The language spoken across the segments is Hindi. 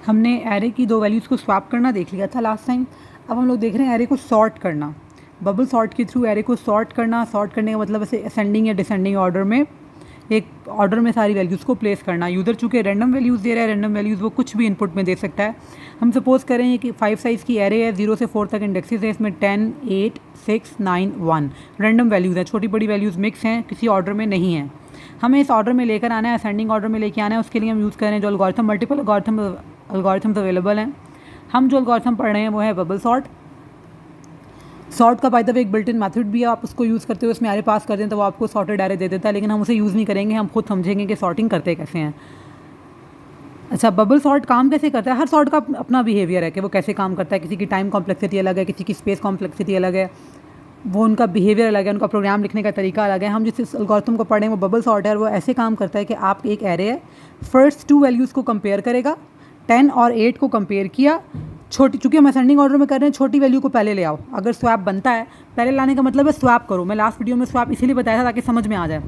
हमने एरे की दो वैल्यूज़ को स्वैप करना देख लिया था लास्ट टाइम। अब हम लोग देख रहे हैं एरे को सॉर्ट करना, बबल सॉर्ट के थ्रू एरे को सॉर्ट करना। सॉर्ट करने का मतलब ऐसे असेंडिंग या डिसेंडिंग ऑर्डर में, एक ऑर्डर में सारी वैल्यूज़ को प्लेस करना। यूज़र चूँकि रैंडम वैल्यूज़ दे रहा है, रैंडम वैल्यूज़ वो कुछ भी इनपुट में दे सकता है। हम सपोज करें कि 5 साइज़ की एरे है, 0 से 4 तक इंडेक्सेस है, इसमें 10, 8, 6, 9, 1 रैंडम वैल्यूज़ हैं, छोटी बड़ी वैल्यूज़ मिक्स हैं, किसी ऑर्डर में नहीं है। हमें इस ऑर्डर में लेकर आना है, असेंडिंग ऑर्डर में लेके आना है। उसके लिए हम यूज़ करें जो एल्गोरिथम, मल्टीपल एल्गोरिथम्स अवेलेबल हैं। हम जो एल्गोरिथम पढ़ रहे हैं वो है बबल सॉर्ट। सॉर्ट का बाय द वे एक बिल्ट इन मेथड भी है, आप उसको यूज़ करते हो, उसमें एरे पास कर दें तो वो आपको सॉर्टेड एरे दे देता है, लेकिन हम उसे यूज़ नहीं करेंगे, हम खुद समझेंगे कि सॉर्टिंग करते कैसे हैं। अच्छा, बबल सॉर्ट काम कैसे करता है? हर सॉर्ट का अपना बिहेवियर है कि वो कैसे काम करता है। किसी की टाइम कॉम्प्लेक्सिटी अलग है, किसी की स्पेस कॉम्प्लेक्सिटी अलग है, वो उनका बिहेवियर अलग है, उनका प्रोग्राम लिखने का तरीका अलग है। हम जिस एल्गोरिथम को पढ़ें वो बबल सॉर्ट है, और वो ऐसे काम करता है कि आप एक एरे है, फर्स्ट 2 वैल्यूज़ को कंपेयर करेगा, 10 और 8 को कंपेयर किया। छोटी, चूँकि हम असेंडिंग ऑर्डर में कर रहे हैं, छोटी वैल्यू को पहले ले आओ। अगर स्वैप बनता है, पहले लाने का मतलब है स्वैप करो। मैं लास्ट वीडियो में स्वैप इसीलिए बताया था ताकि समझ में आ जाए।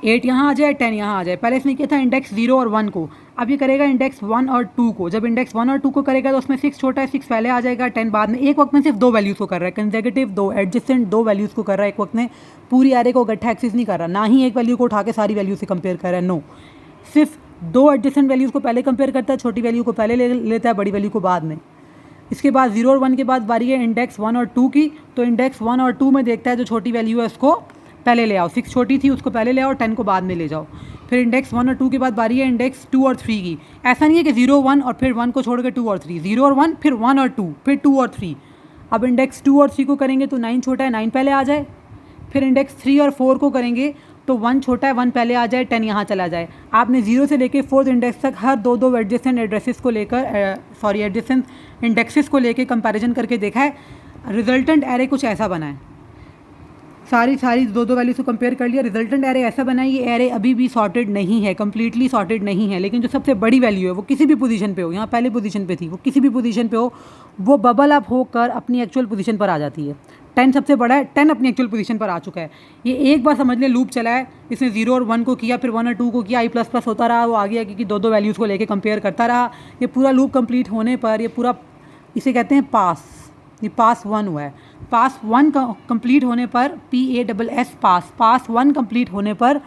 8 यहाँ आ जाए, 10 यहाँ आ जाए। पहले इसने किया था इंडेक्स 0 और 1 को, अब ये करेगा इंडेक्स 1 और 2 को। जब इंडेक्स 1 और 2 को करेगा तो उसमें 6 छोटा है, 6 पहले आ जाएगा, 10 बाद में। एक वक्त में सिर्फ 2 वैल्यूज़ को कर रहा है, कंसेक्यूटिव 2 एडजेसेंट 2 वैल्यूज़ को कर रहा है एक वक्त में। पूरी एरे को गट्ठा एक्सेस नहीं कर रहा, ना ही एक वैल्यू को उठा के सारी वैल्यू से कंपेयर कर रहा है, नो। सिर्फ 2 एडजेसेंट वैल्यूज़ को पहले कंपेयर करता है, छोटी वैल्यू को पहले लेता है, बड़ी वैल्यू को बाद में। इसके बाद 0 और 1 के बाद बारी है इंडेक्स 1 और 2 की, तो इंडेक्स 1 और 2 में देखता है जो छोटी वैल्यू है उसको पहले ले आओ। 6 छोटी थी उसको पहले ले आओ, 10 को बाद में ले जाओ। फिर इंडेक्स 1 और 2 के बाद बारी है इंडेक्स 2 और 3 की। ऐसा नहीं है कि 0, 1 और फिर 1 को छोड़ के 2 और 3, 0 और 1 फिर 1 और 2 फिर 2 और 3। अब इंडेक्स 2 और 3 को करेंगे तो 9 छोटा है, 9 पहले आ जाए। फिर इंडेक्स 3 और 4 को करेंगे तो 1 छोटा है, 1 पहले आ जाए, 10 यहाँ चला जाए। आपने 0 से लेकर 4th इंडेक्स तक हर 2 एडजेसेंट एड्रेसेस को लेकर एडजेसेंट इंडेक्सेस को लेकर कंपैरिजन करके देखा है। रिजल्टेंट एरे कुछ ऐसा बना है, सारी 2 वैल्यूज़ को कंपेयर कर लिया, रिजल्टेंट एरे ऐसा बना है। ये एरे अभी भी सॉर्टेड नहीं है, कंप्लीटली सॉर्टेड नहीं है, लेकिन जो सबसे बड़ी वैल्यू है वो किसी भी पोजीशन पे हो, यहाँ पहले पोजीशन पे थी, वो किसी भी पोजीशन पे हो, वो बबल अप होकर अपनी एक्चुअल पोजीशन पर आ जाती है। 10 सबसे बड़ा है, 10 अपनी एक्चुअल पोजीशन पर आ चुका है। ये एक बार समझ ले लूप चला है, इसने 0 और 1 को किया, फिर 1 और 2 को किया, i++ होता रहा, वो आ गया क्योंकि 2 वैल्यूज़ को लेकर कंपेयर करता रहा। ये पूरा लूप कंप्लीट होने पर, ये पूरा, इसे कहते हैं पास, ये पास 1 हुआ है। पास 1 कंप्लीट होने पर, PASS पास 1 कंप्लीट होने पर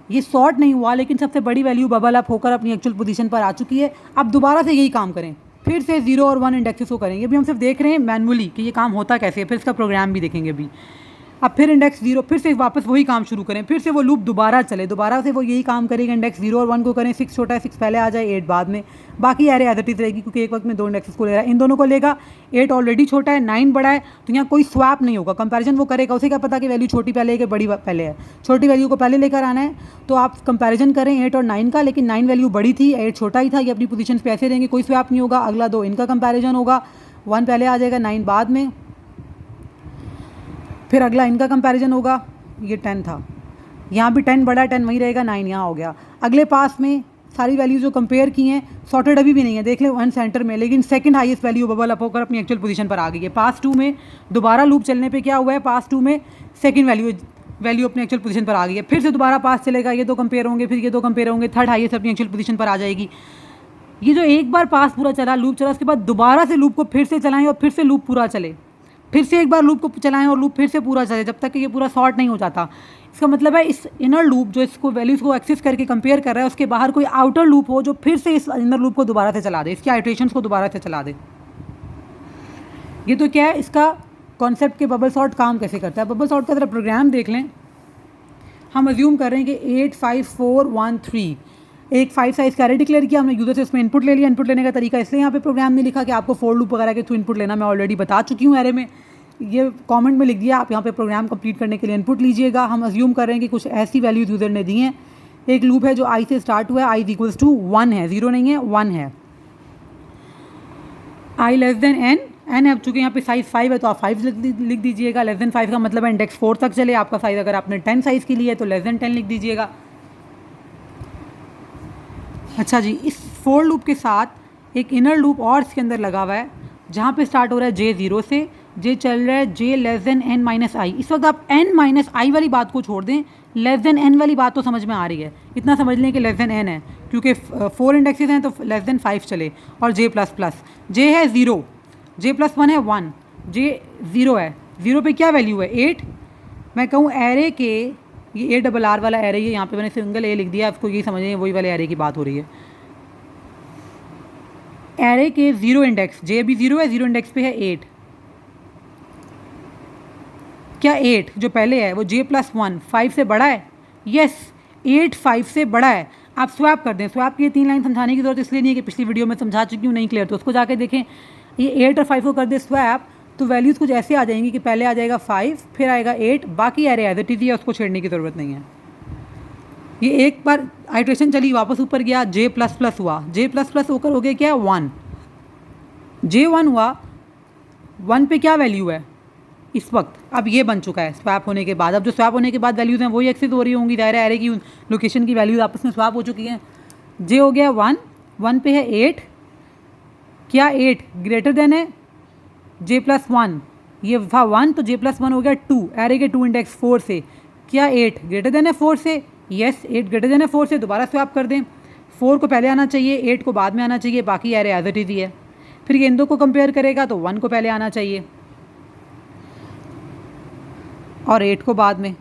ये सॉर्ट नहीं हुआ, लेकिन सबसे बड़ी वैल्यू बबल अप होकर अपनी एक्चुअल पोजीशन पर आ चुकी है। अब दोबारा से यही काम करें, फिर से 0 और 1 इंडेक्सेस को करेंगे। अभी हम सिर्फ देख रहे हैं मैनुअली कि ये काम होता कैसे है, फिर इसका प्रोग्राम भी देखेंगे अभी। अब फिर इंडेक्स 0, फिर से वापस वही काम शुरू करें, फिर से वो लूप दोबारा चले, दोबारा से वो यही काम करेगा। इंडेक्स 0 और 1 को करें, 6 छोटा है, 6 पहले आ जाए, 8 बाद में। बाकी एरे एज इट इज रहेगी क्योंकि एक वक्त में 2 इंडेक्सेस को ले रहा है, इन दोनों को लेगा। 8 ऑलरेडी छोटा है, 9 बड़ा है, तो यहाँ कोई स्वैप नहीं होगा, कंपैरिजन वो करेगा। उसे क्या पता कि वैल्यू छोटी पहले है कि बड़ी पहले है, छोटी वैल्यू को पहले लेकर आना है। तो आप कंपैरिजन करें 8 और 9 का, लेकिन 9 वैल्यू बड़ी थी, 8 छोटा ही था, ये अपनी पोजीशन पे ऐसे रहेंगे, कोई स्वैप नहीं होगा। अगला 2 इनका कंपैरिजन होगा, 1 पहले आ जाएगा, 9 बाद में। फिर अगला इनका कंपैरिजन होगा, ये 10 था, यहाँ भी 10 बड़ा है, 10 वहीं रहेगा, 9 यहाँ हो गया। अगले पास में सारी वैल्यूज जो कंपेयर की हैं सॉर्टेड अभी भी नहीं है, देख ले 1 सेंटर में, लेकिन second highest value bubble up होकर अपनी एक्चुअल पोजीशन पर आ गई है। पास 2 में दोबारा लूप चलने पे क्या हुआ है, पास 2 में सेकंड वैल्यू अपनी एक्चुअल पोजीशन पर आ गई है। फिर से दोबारा पास चलेगा, ये 2 कंपेयर होंगे, फिर ये 2 कंपेयर होंगे, थर्ड हाईएस्ट अपनी एक्चुअल पोजीशन पर आ जाएगी। ये जो एक बार पास पूरा चला, लूप चला, उसके बाद दोबारा से लूप को फिर से चलाएं और फिर से लूप पूरा चले, फिर से एक बार लूप को चलाएं और लूप फिर से पूरा चले, जब तक कि ये पूरा सॉर्ट नहीं हो जाता। इसका मतलब है इस इनर लूप जो इसको वैल्यूज़ को एक्सेस करके कंपेयर कर रहा है, उसके बाहर कोई आउटर लूप हो जो फिर से इस इनर लूप को दोबारा से चला दे, इसके आइटरेशंस को दोबारा से चला दे। ये तो क्या है इसका कॉन्सेप्ट के बबल सॉर्ट काम कैसे करता है। बबल सॉर्ट का जरा प्रोग्राम देख लें। हम अज्यूम कर रहे हैं कि 8 5 4 1 3 एक 5 साइज़ का एरे डिक्लेयर किया हमने, यूज़र से उसमें इनपुट ले लिया। इनपुट लेने का तरीका इसलिए यहाँ पे प्रोग्राम नहीं लिखा कि आपको फॉर लूप वगैरह के थ्रू इनपुट लेना, मैं ऑलरेडी बता चुकी हूँ एरे में, ये कमेंट में लिख दिया। आप यहाँ पे प्रोग्राम कंप्लीट करने के लिए इनपुट लीजिएगा। हम अज्यूम कर रहे हैं कि कुछ ऐसी वैल्यूज यूज़र ने दी हैं। एक लूप है जो आई से स्टार्ट हुआ है, आई इक्वल्स टू 1 है, 0 नहीं है, 1 है। आई लेस देन एन, एन है, चूँकि यहाँ पे साइज़ 5 है तो आप 5 लिख दीजिएगा। लेस देन 5 का मतलब है इंडेक्स 4 तक चले। आपका साइज़ अगर आपने 10 साइज़ के लिए है तो लेस देन 10 लिख दीजिएगा। अच्छा जी, इस फोर लूप के साथ एक इनर लूप और इसके अंदर लगा हुआ है, जहाँ पे स्टार्ट हो रहा है J0 से जे चल रहा है जे लेस देन एन माइनस आई। इस वक्त आप एन माइनस आई वाली बात को छोड़ दें, लेस देन एन वाली बात तो समझ में आ रही है। इतना समझ लें कि लेस देन एन है, क्योंकि 4 इंडेक्सेस हैं तो लेस देन 5 चले। और जे प्लस प्लस, जे है 0, जे प्लस 1 है 1, जे 0 है, 0 पे क्या वैल्यू है 8। मैं कहूँ एरे के, ये ए डबल आर वाला एरे है, यहाँ पे मैंने सिंगल ए लिख दिया, आपको यही समझिए वही वाले एरे की बात हो रही है। एरे के 0 इंडेक्स, जे भी 0 है, 0 इंडेक्स पे है 8। क्या 8 जो पहले है वो जे प्लस 1 5 से बड़ा है? यस, 8 5 से बड़ा है। आप स्वैप कर दें। स्वैप की ये 3 लाइन समझाने की जरूरत इसलिए नहीं है कि पिछली वीडियो में समझा चुकी हूँ, नहीं क्लियर तो उसको जाके देखें। ये 8 और 5 को कर दे स्वैप, तो वैल्यूज़ कुछ ऐसे आ जाएंगी कि पहले आ जाएगा 5, फिर आएगा 8, बाकी एरे एज इट इज़ है, उसको छेड़ने की ज़रूरत नहीं है। ये एक बार आइट्रेशन चली, वापस ऊपर गया, जे प्लस प्लस हुआ, जे प्लस प्लस होकर हो गया क्या 1, जे 1 हुआ, 1 पे क्या वैल्यू है इस वक्त? अब ये बन चुका है स्वैप होने के बाद। अब जो स्वैप होने के बाद वैल्यूज़ हैं वही एक्सेस हो रही होंगी, दायरा एरे की लोकेशन की वैल्यूज़ आपस में स्वैप हो चुकी हैं। जे हो गया 1, 1 पे है 8, क्या 8 ग्रेटर देन है जे प्लस 1, ये था 1 तो जे प्लस 1 हो गया 2, एरे के 2 इंडेक्स 4 से, क्या 8 ग्रेटर देन है 4 से? यस, 8 ग्रेटर देन है 4 से। दोबारा स्वैप कर दें, 4 को पहले आना चाहिए, 8 को बाद में आना चाहिए, बाकी एरे एज इट इज़ ही है। फिर ये इन दो को कंपेयर करेगा तो 1 को पहले आना चाहिए और 8 को बाद में,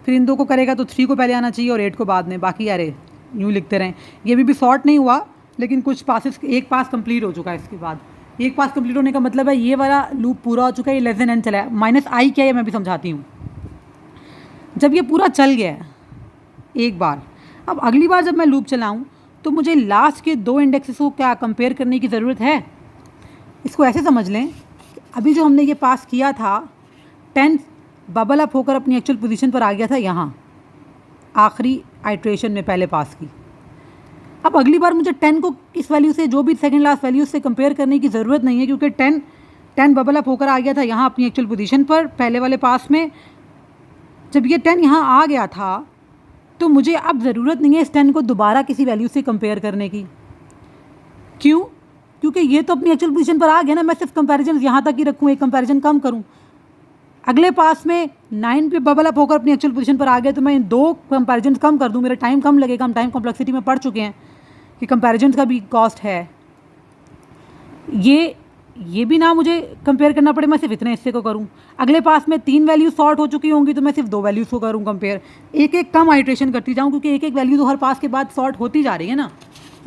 फिर इन दो को करेगा तो 3 को पहले आना चाहिए और 8 को बाद में, बाकी एरे यूँ लिखते रहें। ये भी सॉर्ट नहीं हुआ, लेकिन कुछ पासेस, एक पास कंप्लीट हो चुका है। इसके बाद एक पास कंप्लीट होने का मतलब है ये वाला लूप पूरा हो चुका है, ये लेस देन एन चला है। माइनस आई क्या है मैं भी समझाती हूँ। जब ये पूरा चल गया है एक बार, अब अगली बार जब मैं लूप चलाऊँ तो मुझे लास्ट के 2 इंडेक्सेस को क्या कंपेयर करने की ज़रूरत है? इसको ऐसे समझ लें, अभी जो हमने ये पास किया था 10 बबल अप होकर अपनी एक्चुअल पोजीशन पर आ गया था यहाँ आखिरी आइट्रेशन में पहले पास की। अब अगली बार मुझे 10 को इस वैल्यू से, जो भी सेकंड लास्ट वैल्यू से कंपेयर करने की ज़रूरत नहीं है, क्योंकि 10 बबल अप होकर आ गया था यहाँ अपनी एक्चुअल पोजीशन पर पहले वाले पास में। जब ये 10 यहाँ आ गया था तो मुझे अब ज़रूरत नहीं है इस 10 को दोबारा किसी वैल्यू से कंपेयर करने की। क्यों? क्योंकि ये तो अपनी एक्चुअल पोजीशन पर आ गया ना, मैं सिर्फ कंपैरिजन यहाँ तक ही रखूँ, एक कंपैरिजन कम करूँ। अगले पास में 9 पे बबल अप होकर अपनी एक्चुअल पोजीशन पर आ गए तो मैं इन 2 कंपैरिजन कम कर दूँ, मेरा टाइम कम लगेगा। हम टाइम कॉम्प्लेक्सिटी में पढ़ चुके हैं कि कंपैरिजन का भी कॉस्ट है। ये भी ना मुझे कंपेयर करना पड़े, मैं सिर्फ इतने हिस्से को करूँ। अगले पास में 3 वैल्यू सॉर्ट हो चुकी होंगी तो मैं सिर्फ 2 वैल्यूज़ को करूँ कंपेयर। एक एक कम आइट्रेशन करती जाऊँ, क्योंकि एक एक वैल्यू तो हर पास के बाद सॉर्ट होती जा रही है ना,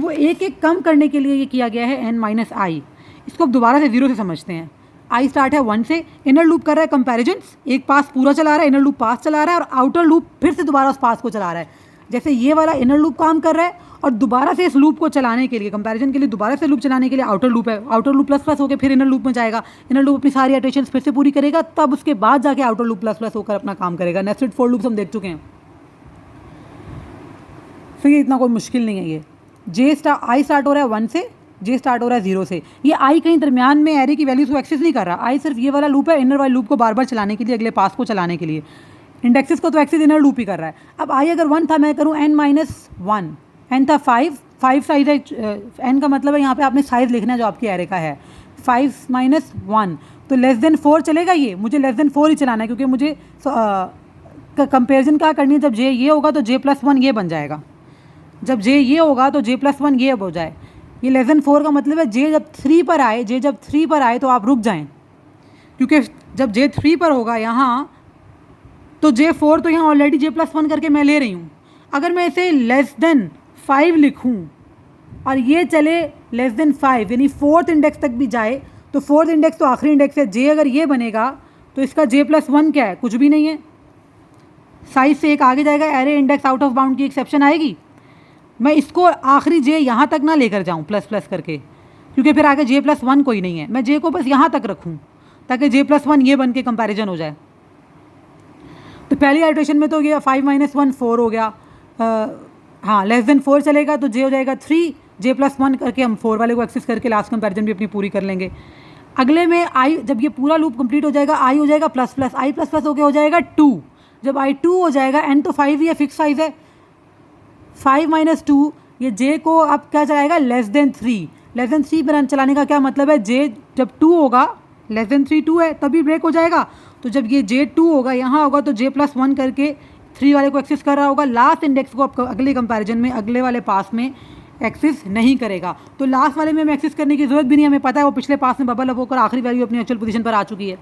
वो एक एक कम करने के लिए ये किया गया है n माइनस आई। इसको अब दोबारा से 0 से समझते हैं। आई स्टार्ट है 1 से, इनर लूप कर रहा है कंपैरिजन, एक पास पूरा चला रहा है, इनर लूप पास चला रहा है और आउटर लूप फिर से दोबारा उस पास को चला रहा है। जैसे ये वाला इनर लूप काम कर रहा है और दोबारा से इस लूप को चलाने के लिए, कंपैरिजन के लिए दोबारा से लूप चलाने के लिए आउटर लूप है। आउटर लूप प्लस प्लस होकर फिर इनर लूप में जाएगा, इनर लूप अपनी सारी आइट्रेशंस फिर से पूरी करेगा, तब उसके बाद जाके आउटर लूप प्लस प्लस होकर अपना काम करेगा। नेस्टेड फॉर लूप्स हम देख चुके हैं, फिर ये इतना कोई मुश्किल नहीं है। ये आई स्टार्ट हो रहा है 1 से, जे स्टार्ट हो रहा है 0 से। ये आई कहीं दरमियान में एरे की वैल्यूज को एक्सेस नहीं कर रहा। आई सिर्फ ये वाला लूप है, इनर वाले लूप को बार बार चलाने के लिए, अगले पास को चलाने के लिए। इंडेक्सेस को तो एक्सेस इनर लूप ही कर रहा है। अब आई अगर 1 था, मैं करूँ n माइनस 1, n था 5 साइज है, n का मतलब है यहाँ पे आपने साइज लिखना है जो आपके एरे का है। 5 माइनस 1 तो लेस देन 4 चलेगा। ये मुझे लेस देन 4 ही चलाना है, क्योंकि मुझे कंपेरिजन क्या करनी है। जब जे ये होगा तो जे प्लस 1 ये बन जाएगा, जब जे ये होगा तो जे प्लस 1 ये अब हो जाए। ये लेस देन 4 का मतलब है जे जब 3 पर आए, जे जब 3 पर आए तो आप रुक जाएं, क्योंकि जब जे 3 पर होगा यहाँ तो जे 4 तो यहाँ ऑलरेडी जे प्लस 1 करके मैं ले रही हूँ। अगर मैं इसे लेस देन 5 लिखूँ और ये चले लेस देन 5 यानी 4th इंडेक्स तक भी जाए, तो 4th इंडेक्स तो आखिरी इंडेक्स है। जे अगर ये बनेगा तो इसका जे प्लस 1 क्या है? कुछ भी नहीं है, साइज से एक आगे जाएगा। Array index out of bound की एक्सेप्शन आएगी। मैं इसको आखिरी जे यहाँ तक ना लेकर जाऊँ प्लस प्लस करके, क्योंकि फिर आगे जे प्लस 1 कोई नहीं है। मैं जे को बस यहाँ तक रखूँ ताकि जे प्लस 1 ये बन के कंपेरिजन हो जाए। तो पहली आइट्रेशन में तो ये 5 माइनस 1 4 हो गया। हाँ, लेस देन 4 चलेगा तो जे हो जाएगा 3, जे प्लस 1 करके हम 4 वाले को एक्सेस करके लास्ट कंपेरिजन भी अपनी पूरी कर लेंगे। अगले में आई, जब ये पूरा लूप कंप्लीट हो जाएगा, आई हो जाएगा प्लस प्लस, आई प्लस प्लस हो जाएगा 2। जब आई 2 हो जाएगा, एन तो 5 ही है, फिक्स साइज है। 5 माइनस 2 ये जे को अब क्या चलाएगा? Less than 3। लेस देन 3 पर चलाने का क्या मतलब है? जे जब 2 होगा लेस देन 3 2 है, तभी ब्रेक हो जाएगा। तो जब ये J2 होगा यहाँ होगा तो J+1 करके 3 वाले को एक्सेस कर रहा होगा, लास्ट इंडेक्स को आप अगले कंपैरिजन में अगले वाले पास में एक्सेस नहीं करेगा। तो लास्ट वाले में हमें एक्सेस करने की जरूरत भी नहीं, हमें पता है वो पिछले पास में बबल अप होकर आखिरी वैल्यू अपनी एक्चुअल पोजीशन पर आ चुकी है।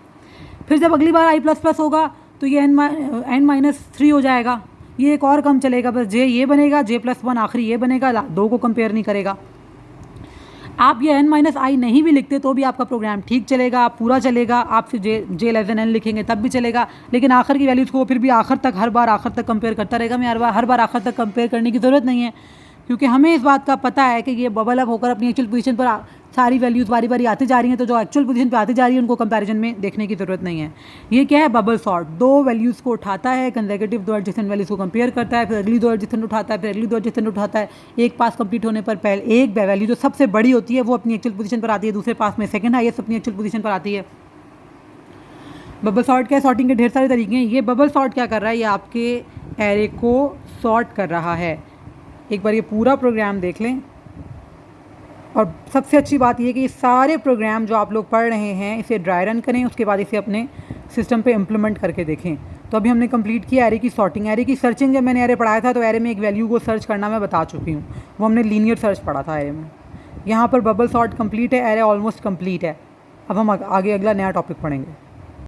फिर जब अगली बार I++ होगा तो ये n-3 हो जाएगा, ये एक और कम चलेगा, बस J ये बनेगा, J+1 आखिरी ये बनेगा, दो को कंपेयर नहीं करेगा। आप ये n-i नहीं भी लिखते तो भी आपका प्रोग्राम ठीक चलेगा, आप पूरा चलेगा। आप फिर J लेस देन n लिखेंगे तब भी चलेगा, लेकिन आखिर की वैल्यूज़ को फिर भी आखिर तक हर बार आखिर तक कंपेयर करता रहेगा। हमें हर बार आखिर तक कंपेयर करने की ज़रूरत नहीं है, क्योंकि हमें इस बात का पता है कि ये बबल अप होकर अपनी एक्चुअल पोजीशन पर सारी वैल्यूज़ बारी बारी आती जा रही हैं, तो जो एक्चुअल पोजीशन पे आती जा रही है उनको कंपैरिजन में देखने की ज़रूरत नहीं है। ये क्या है, बबल सॉर्ट, दो वैल्यूज़ को उठाता है, कंसेक्यूटिव दो एडजेसेंट वैल्यूज़ को कंपेयर करता है, फिर अगली दो एडजेसेंट उठाता है, फिर अगली दो एडजेसेंट उठाता है। एक पास कंप्लीट होने पर पहले एक वैल्यू जो सबसे बड़ी होती है वो अपनी एक्चुअल पोजीशन पर आती है, दूसरे पास में सेकंड हाईएस्ट अपनी एक्चुअल पोजीशन पर आती है। बबल सॉर्ट क्या है, सॉर्टिंग के ढेर सारे तरीके हैं। ये बबल सॉर्ट क्या कर रहा है, ये आपके एरे को सॉर्ट कर रहा है। एक बार ये पूरा प्रोग्राम देख लें, और सबसे अच्छी बात ये कि ये सारे प्रोग्राम जो आप लोग पढ़ रहे हैं इसे ड्राई रन करें, उसके बाद इसे अपने सिस्टम पे इम्प्लीमेंट करके देखें। तो अभी हमने कंप्लीट किया एरे की सॉर्टिंग। एरे की सर्चिंग जब मैंने एरे पढ़ाया था तो एरे में एक वैल्यू को सर्च करना मैं बता चुकी हूँ, वो हमने लीनियर सर्च पढ़ा था एरे में। यहाँ पर बबल सॉर्ट कंप्लीट है, एरे ऑलमोस्ट कंप्लीट है। अब हम आगे अगला नया टॉपिक पढ़ेंगे।